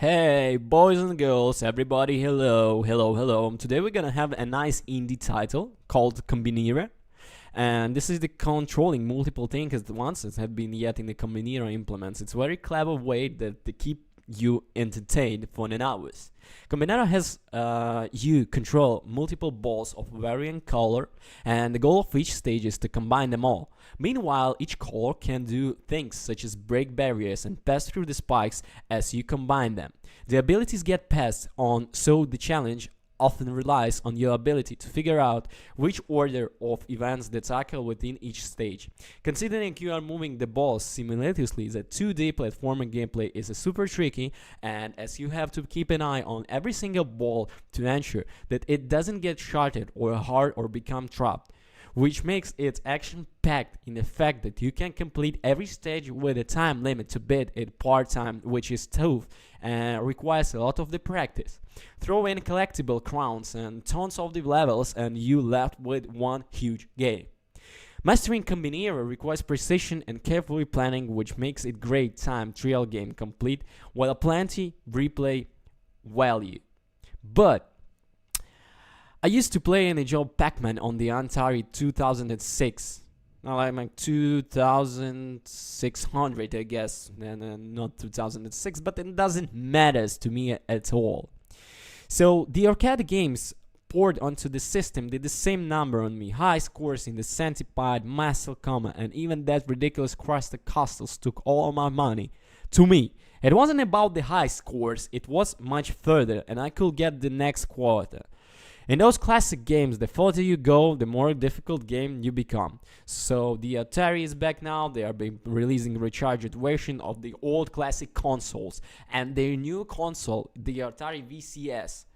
Hey, boys and girls, everybody, hello. Today we're gonna have a nice indie title called Kombinera. And this is the controlling multiple things at once that have been yet in the Kombinera implements. It's a very clever way that to keep you entertained for an hours. Kombinera has you control multiple balls of varying color, and the goal of each stage is to combine them all. Meanwhile, each color can do things such as break barriers and pass through the spikes as you combine them. The abilities get passed on, so the challenge often relies on your ability to figure out which order of events that tackle within each stage. Considering you are moving the balls simultaneously, the 2D platforming gameplay is super tricky, and as you have to keep an eye on every single ball to ensure that it doesn't get shattered or hard or become trapped, which makes it action-packed in the fact that you can complete every stage with a time limit to beat it part-time, which is tough and requires a lot of the practice. Throw in collectible crowns and tons of the levels and you left with one huge game. Mastering Kombinera requires precision and carefully planning, which makes it great time trial game complete while plenty replay value. But I used to play and enjoy Pac-Man on the Atari 2006. Like 2600, I guess, and not 2006, but it doesn't matter to me at all. So the arcade games poured onto the system did the same number on me. High scores in the Centipede, Muscle Coma, and even that ridiculous Crusted Castles took all my money. To me, it wasn't about the high scores, it was much further, and I could get the next quarter. In those classic games, the further you go, the more difficult game you become. So the Atari is back now, they are releasing a recharged version of the old classic consoles. And their new console, the Atari VCS.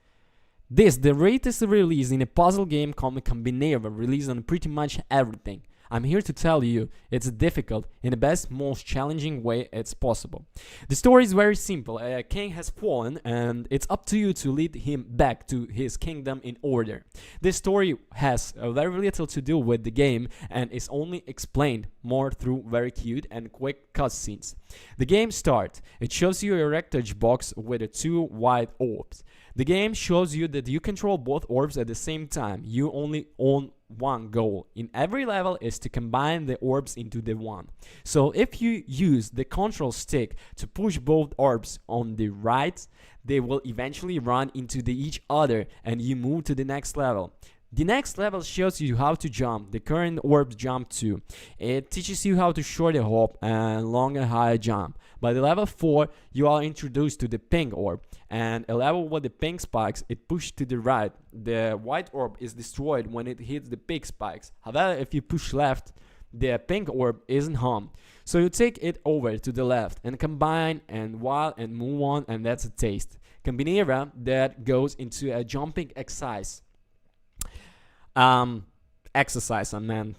This, the latest release in a puzzle game called Kombinera, released on pretty much everything. I'm here to tell you, it's difficult in the best, most challenging way it's possible. The story is very simple. A king has fallen and it's up to you to lead him back to his kingdom in order. This story has very little to do with the game and is only explained more through very cute and quick cutscenes. The game starts. It shows you a rectangle box with two white orbs. The game shows you that you control both orbs at the same time. You only own one goal in every level is to combine the orbs into the one. So if you use the control stick to push both orbs on the right, they will eventually run into each other and you move to the next level. The next level shows you how to jump. The current orb jump too. It teaches you how to short a hop and long and high jump. By the level 4, you are introduced to the pink orb, and a level with the pink spikes, it pushed to the right. The white orb is destroyed when it hits the pink spikes. However, if you push left, the pink orb isn't harmed. So you take it over to the left and combine and while and move on, and that's a taste. Kombinera that goes into a jumping exercise.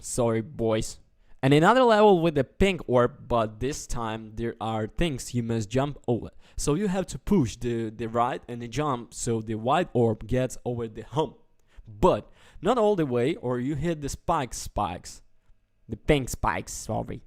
Sorry boys. And another level with the pink orb, but this time there are things you must jump over. So you have to push the right and the jump so the white orb gets over the hump. But not all the way or you hit the spikes. The pink spikes, sorry.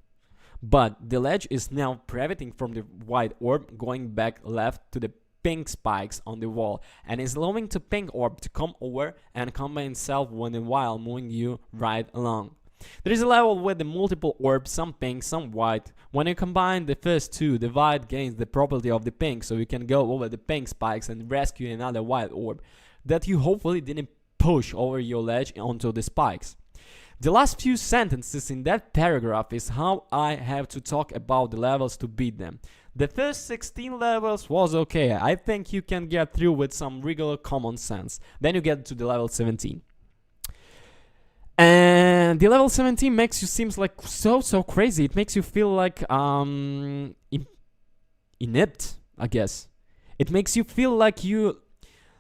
But the ledge is now preventing from the white orb going back left to the pink spikes on the wall and is allowing the pink orb to come over and combine itself when and while moving you right along. There is a level with the multiple orbs, some pink, some white. When you combine the first two, the white gains the property of the pink, so you can go over the pink spikes and rescue another white orb that you hopefully didn't push over your ledge onto the spikes. The last few sentences in that paragraph is how I have to talk about the levels to beat them. The first 16 levels was okay. I think you can get through with some regular common sense. Then you get to the level 17. And the level 17 makes you seem like so crazy. It makes you feel like inept, I guess. It makes you feel like you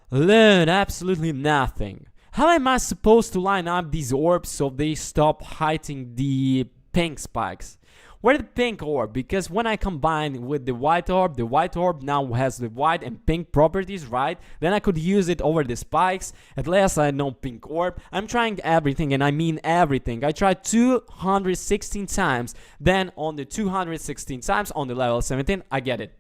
learn absolutely nothing. How am I supposed to line up these orbs so they stop hitting the pink spikes? Where the pink orb? Because when I combine with the white orb now has the white and pink properties, right? Then I could use it over the spikes. At last I know pink orb. I'm trying everything, and I mean everything. I tried 216 times. Then on the 216 times on the level 17, I get it.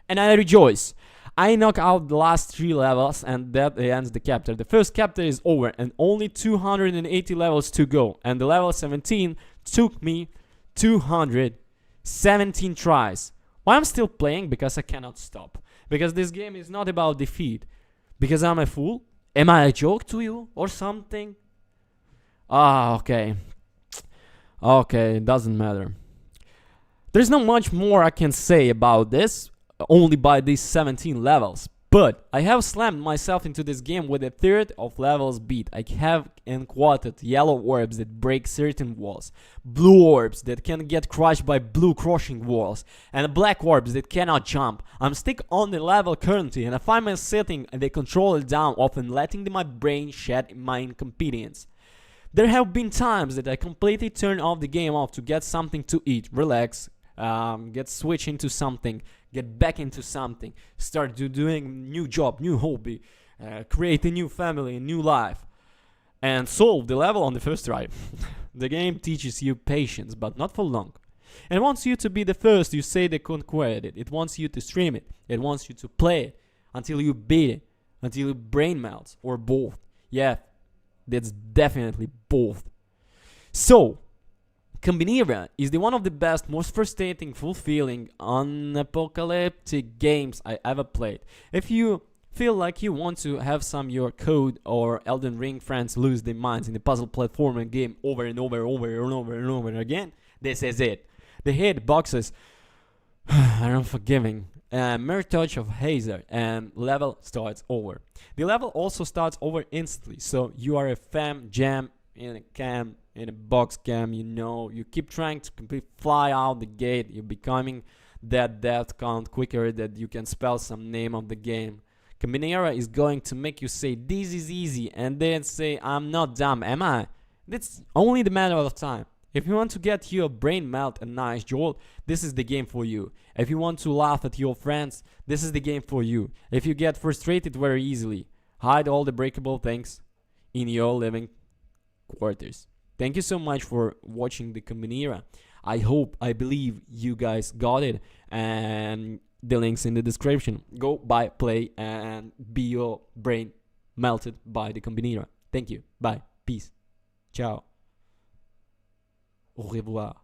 and I rejoice. I knock out the last 3 levels, and that ends the chapter. The first chapter is over, and only 280 levels to go. And the level 17 took me 217 tries. Why I'm still playing? Because I cannot stop. Because this game is not about defeat. Because I'm a fool? Am I a joke to you or something? Okay. Okay, it doesn't matter. There's not much more I can say about this, only by these 17 levels. But I have slammed myself into this game with a third of levels beat. I have encountered yellow orbs that break certain walls, blue orbs that can get crushed by blue crushing walls, and black orbs that cannot jump. I'm stuck on the level currently, and I find myself sitting the controller down, often letting my brain shed my incompetence. There have been times that I completely turn off the game off to get something to eat, relax, get switch into something, get back into something, start doing new job, new hobby, create a new family, a new life, and solve the level on the first try. The game teaches you patience, but not for long. It wants you to be the first you say they conquered it. It wants you to stream it. It wants you to play it until you beat it, until your brain melts, or both. Yeah, that's definitely both. So, Kombinera is one of the best, most frustrating, fulfilling, unapocalyptic games I ever played. If you feel like you want to have some your code or Elden Ring friends lose their minds in the puzzle platformer game over and over and over again, this is it. The hitboxes are unforgiving. Mere touch of hazard and level starts over. The level also starts over instantly, so you are a fam jam in a cam, in a box cam, you keep trying to fly out the gate, you're becoming that death count quicker that you can spell some name of the game. Kombinera is going to make you say this is easy and then say I'm not dumb, am I? That's only the matter of time. If you want to get your brain melt a nice jolt, this is the game for you. If you want to laugh at your friends, this is the game for you. If you get frustrated very easily, hide all the breakable things in your living quarters. Thank you so much for watching the Kombinera. I believe you guys got it, and the link's in the description. Go buy, play, and be your brain melted by the Kombinera. Thank you. Bye. Peace. Ciao. Au revoir.